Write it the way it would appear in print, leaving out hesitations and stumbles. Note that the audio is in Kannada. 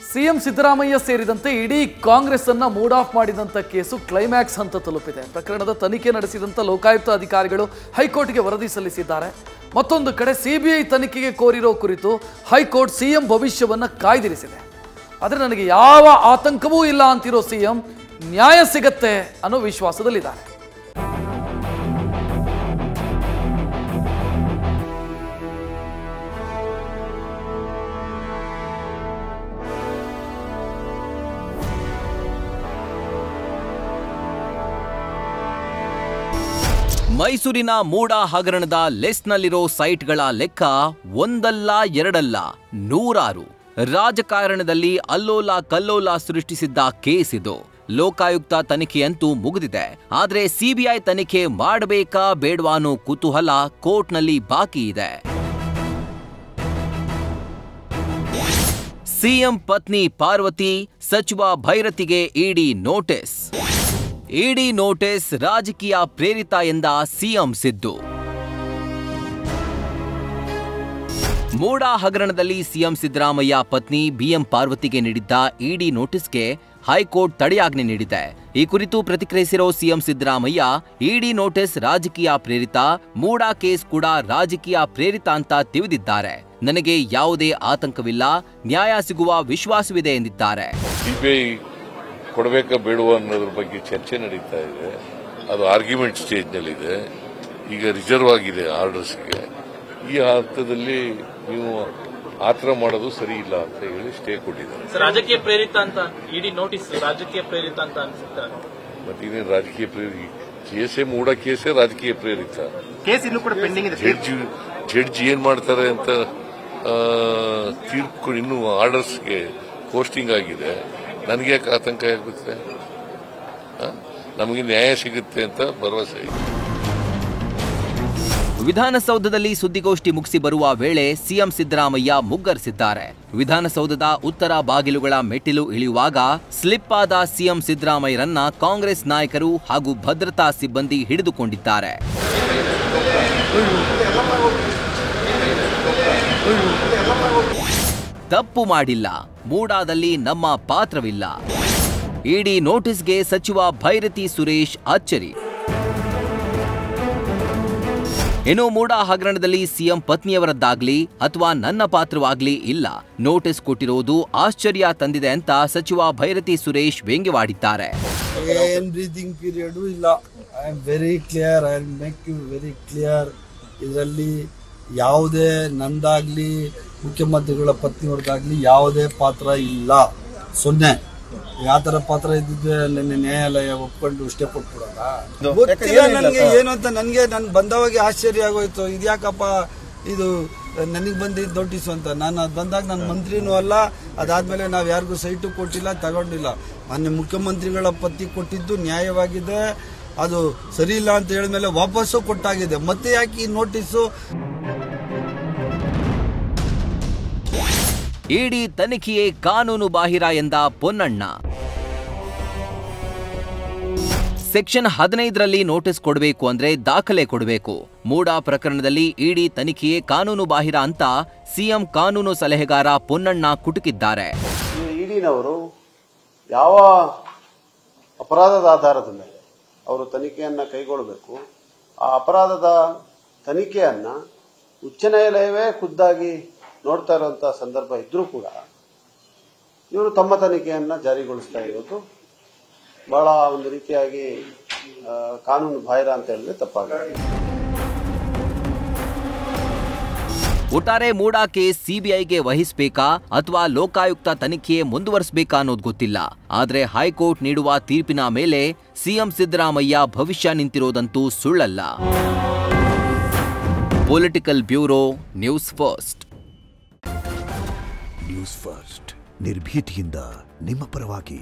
ಸಿಎಂ ಸಿದ್ದರಾಮಯ್ಯ ಸೇರಿದಂತೆ ಇಡೀ ಕಾಂಗ್ರೆಸ್ ಅನ್ನ ಮೂಡ್ ಆಫ್ ಮಾಡಿದಂತ ಕೇಸು ಕ್ಲೈಮ್ಯಾಕ್ಸ್ ಹಂತ ತಲುಪಿದೆ. ಪ್ರಕರಣದ ತನಿಖೆ ನಡೆಸಿದಂತ ಲೋಕಾಯುಕ್ತ ಅಧಿಕಾರಿಗಳು ಹೈಕೋರ್ಟ್ಗೆ ವರದಿ ಸಲ್ಲಿಸಿದ್ದಾರೆ. ಮತ್ತೊಂದು ಕಡೆ ಸಿಬಿಐ ತನಿಖೆಗೆ ಕೋರಿರೋ ಕುರಿತು ಹೈಕೋರ್ಟ್ ಸಿಎಂ ಭವಿಷ್ಯವನ್ನ ಕಾಯ್ದಿರಿಸಿದೆ. ಆದರೆ ನನಗೆ ಯಾವ ಆತಂಕವೂ ಇಲ್ಲ ಅಂತಿರೋ ಸಿಎಂ ನ್ಯಾಯ ಸಿಗತ್ತೆ ಅನ್ನೋ ವಿಶ್ವಾಸದಲ್ಲಿದ್ದಾರೆ. ಮೈಸೂರಿನ ಮೂಡ ಹಗರಣದ ಲಿಸ್ಟ್ನಲ್ಲಿರೋ ಸೈಟ್ಗಳ ಲೆಕ್ಕ ಒಂದಲ್ಲ ಎರಡಲ್ಲ ನೂರಾರು. ರಾಜಕಾರಣದಲ್ಲಿ ಅಲ್ಲೋಲ ಕಲ್ಲೋಲ ಸೃಷ್ಟಿಸಿದ್ದ ಕೇಸ್ ಇದು. ಲೋಕಾಯುಕ್ತ ತನಿಖೆಯಂತೂ ಮುಗಿದಿದೆ. ಆದ್ರೆ ಸಿಬಿಐ ತನಿಖೆ ಮಾಡಬೇಕಾ ಬೇಡವಾ ಅನ್ನೋ ಕುತೂಹಲ ಕೋರ್ಟ್ನಲ್ಲಿ ಬಾಕಿ ಇದೆ. ಸಿಎಂ ಪತ್ನಿ ಪಾರ್ವತಿ, ಸಚಿವ ಭೈರತಿಗೆ ಇಡಿ ನೋಟಿಸ್. ಇಡಿ ನೋಟಿಸ್ ರಾಜಕೀಯ ಪ್ರೇರಿತ ಎಂದ ಸಿಎಂ ಸಿದ್ದು. ಮೂಡ ಹಗರಣದಲ್ಲಿ ಸಿಎಂ ಸಿದ್ದರಾಮಯ್ಯ ಪತ್ನಿ ಬಿಎಂ ಪಾರ್ವತಿಗೆ ನೀಡಿದ್ದ ಇಡಿ ನೋಟಿಸ್ಗೆ ಹೈಕೋರ್ಟ್ ತಡೆಯಾಜ್ಞೆ ನೀಡಿದೆ. ಈ ಕುರಿತು ಪ್ರತಿಕ್ರಿಯಿಸಿರೋ ಸಿಎಂ ಸಿದ್ದರಾಮಯ್ಯ, ಇಡಿ ನೋಟಿಸ್ ರಾಜಕೀಯ ಪ್ರೇರಿತ, ಮೂಡ ಕೇಸ್ ಕೂಡ ರಾಜಕೀಯ ಪ್ರೇರಿತ ಅಂತ ತಿಳಿದಿದ್ದಾರೆ. ನನಗೆ ಯಾವುದೇ ಆತಂಕವಿಲ್ಲ, ನ್ಯಾಯ ಸಿಗುವ ವಿಶ್ವಾಸವಿದೆ ಎಂದಿದ್ದಾರೆ. ಕೊಡಬೇಕಾ ಬೇಡುವ ಅನ್ನೋದ್ರ ಬಗ್ಗೆ ಚರ್ಚೆ ನಡೀತಾ ಇದೆ. ಅದು ಆರ್ಗ್ಯುಮೆಂಟ್ ಸ್ಟೇಜ್ನಲ್ಲಿದೆ. ಈಗ ರಿಸರ್ವ್ ಆಗಿದೆ ಆರ್ಡರ್ಸ್ಗೆ. ಈ ಹಂತದಲ್ಲಿ ನೀವು ಆತರ ಮಾಡೋದು ಸರಿ ಇಲ್ಲ ಅಂತ ಹೇಳಿ ಸ್ಟೇ ಕೊಟ್ಟಿದ್ದಾರೆ. ರಾಜಕೀಯ ಪ್ರೇರಿತ ಅಂತ ಇಡಿ ನೋಟಿಸ್ ರಾಜಕೀಯ ಪ್ರೇರಿತ ಅಂತ ಅನ್ಸುತ್ತೆ. ಮತ್ತೇನೇನು ರಾಜಕೀಯ ಪ್ರೇರಿತ ಕೇಸೇ ಮೂಡ ಕೇಸೇ ರಾಜಕೀಯ ಪ್ರೇರಿತ. ಕೇಸ್ ಇನ್ನೂ ಕೂಡ ಪೆಂಡಿಂಗ್ ಇದೆ. ಜಡ್ಜ್ ಏನ್ ಮಾಡ್ತಾರೆ ಅಂತ ತೀರ್ಪು ಇನ್ನೂ ಆರ್ಡರ್ಸ್ಗೆ ಪೋಸ್ಟಿಂಗ್ ಆಗಿದೆ. ನನಗೆ ಯಾಕೆ ಆತಂಕ ಆಗುತ್ತೆ? ನಮಗೆ ನ್ಯಾಯ ಸಿಗುತ್ತೆ ಅಂತ ಭರವಸೆ ಇದೆ. ವಿಧಾನಸೌಧದಲ್ಲಿ ಸುದ್ದಿಗೋಷ್ಠಿ ಮುಗಿಸಿ ಬರುವ ವೇಳೆ ಸಿಎಂ ಸಿದ್ದರಾಮಯ್ಯ ಮುಗ್ಗರಿಸಿದ್ದಾರೆ. ವಿಧಾನಸೌಧದ ಉತ್ತರ ಬಾಗಿಲುಗಳ ಮೆಟ್ಟಿಲು ಇಳಿಯುವಾಗ ಸ್ಲಿಪ್ ಆದ ಸಿಎಂ ಸಿದ್ದರಾಮಯ್ಯರನ್ನ ಕಾಂಗ್ರೆಸ್ ನಾಯಕರು ಹಾಗೂ ಭದ್ರತಾ ಸಿಬ್ಬಂದಿ ಹಿಡಿದುಕೊಂಡಿದ್ದಾರೆ. ತಪ್ಪು ಮಾಡಿಲ್ಲ, ಮೂಡಾದಲ್ಲಿ ನಮ್ಮ ಪಾತ್ರವಿಲ್ಲ. ಇಡಿ ನೋಟಿಸ್ಗೆ ಸಚಿವ ಭೈರತಿ ಸುರೇಶ್ ಅಚ್ಚರಿ. ಇನ್ನು ಮೂಡ ಹಗರಣದಲ್ಲಿ ಸಿಎಂ ಪತ್ನಿಯವರದ್ದಾಗ್ಲಿ ಅಥವಾ ನನ್ನ ಪಾತ್ರವಾಗ್ಲಿ ಇಲ್ಲ. ನೋಟಿಸ್ ಕೊಟ್ಟಿರೋದು ಆಶ್ಚರ್ಯ ತಂದಿದೆ ಅಂತ ಸಚಿವ ಭೈರತಿ ಸುರೇಶ್ ವ್ಯಂಗ್ಯವಾಡಿದ್ದಾರೆ. ಏನ್ ಬ್ರೀತಿಂಗ್ ಪೀರಿಯಡ್ ಇಲ್ಲ. I am very clear. I make you very clear. ಇದರಲ್ಲಿ ಯಾವುದೇ ನಂದಾಗ್ಲಿ ಮುಖ್ಯಮಂತ್ರಿಗಳ ಪತ್ನಿಯವ್ರದ್ದಾಗ್ಲಿ ಯಾವುದೇ ಪಾತ್ರ ಇಲ್ಲ. 0. ಯಾವ ತರ ಪಾತ್ರ ಇದ್ದಿದ್ರೆ ನನ್ನ ನ್ಯಾಯಾಲಯ ಒಪ್ಕೊಂಡು ಸ್ಟೇ ಕೊಟ್ಬಿಡೋದ? ಗೊತ್ತಿಲ್ಲ ನನಗೆ ಏನು ಅಂತ. ನನಗೆ ನಾನು ಬಂದವಾಗ ಆಶ್ಚರ್ಯ ಆಗೋಯ್ತು. ಇದ್ಯಾಕಪ್ಪ ಇದು ನನಗೆ ಬಂದಿದ್ದು ನೋಟಿಸ್ ಅಂತ. ನಾನು ಅದು ಬಂದಾಗ ನನ್ನ ಮಂತ್ರಿನೂ ಅಲ್ಲ. ಅದಾದ್ಮೇಲೆ ನಾವು ಯಾರಿಗೂ ಸೈಟು ಕೊಟ್ಟಿಲ್ಲ, ತಗೊಂಡಿಲ್ಲ. ಮಾನ್ಯ ಮುಖ್ಯಮಂತ್ರಿಗಳ ಪತ್ನಿ ಕೊಟ್ಟಿದ್ದು ನ್ಯಾಯವಾಗಿದೆ. ಅದು ಸರಿ ಇಲ್ಲ ಅಂತ ಹೇಳಿದ್ಮೇಲೆ ವಾಪಸ್ಸು ಕೊಟ್ಟಾಗಿದೆ. ಮತ್ತೆ ಯಾಕೆ ಈ ನೋಟಿಸು? ಇಡಿ ತನಿಖೆಯೇ ಕಾನೂನು ಬಾಹಿರ ಎಂದ ಪೊನ್ನಣ್ಣ. ಸೆಕ್ಷನ್ 15ರಲ್ಲಿ ನೋಟಿಸ್ ಕೊಡಬೇಕು ಅಂದ್ರೆ ದಾಖಲೆ ಕೊಡಬೇಕು. ಮೂಡ ಪ್ರಕರಣದಲ್ಲಿ ಇಡಿ ತನಿಖೆಯೇ ಕಾನೂನು ಬಾಹಿರ ಅಂತ ಸಿಎಂ ಕಾನೂನು ಸಲಹೆಗಾರ ಪೊನ್ನಣ್ಣ ಕುಟುಕಿದ್ದಾರೆ. ಇಡಿನವರು ಯಾವ ಅಪರಾಧದ ಆಧಾರದ ಮೇಲೆ ಅವರು ತನಿಖೆಯನ್ನ ಕೈಗೊಳ್ಳಬೇಕು, ಆ ಅಪರಾಧದ ತನಿಖೆಯನ್ನ ಉಚ್ಚ ನ್ಯಾಯಾಲಯವೇ ಖುದ್ದಾಗಿ ನೋಡ್ತಾ ಇರುವಂತಹ ಸಂದರ್ಭ ಇದ್ರೂ ಕೂಡ ಇವರು ತಮ್ಮ ತನಿಖೆಯನ್ನ ಜಾರಿಗೊಳಿಸ್ತಾ ಇರೋದು ಬಹಳ ಒಂದು ರೀತಿಯಾಗಿ ಕಾನೂನು ಬಾಹಿರ ಅಂತ ಹೇಳಿದ್ರೆ ತಪ್ಪಾಗುತ್ತೆ. ಒಟ್ಟಾರೆ ಮೂಡ ಕೇಸ್ ಸಿಬಿಐಗೆ ವಹಿಸಬೇಕಾ ಅಥವಾ ಲೋಕಾಯುಕ್ತ ತನಿಖೆ ಮುಂದುವರಿಸಬೇಕಾ ಅನ್ನೋದು ಗೊತ್ತಿಲ್ಲ. ಆದ್ರೆ ಹೈಕೋರ್ಟ್ ನೀಡುವ ತೀರ್ಪಿನ ಮೇಲೆ ಸಿಎಂ ಸಿದ್ದರಾಮಯ್ಯ ಭವಿಷ್ಯ ನಿಂತಿರೋದಂತೂ ಸುಳ್ಳಲ್ಲ. Political bureau, news first. News first ನಿರ್ಭೀತಿಯಿಂದ ನಿಮ್ಮ ಪರವಾಗಿ.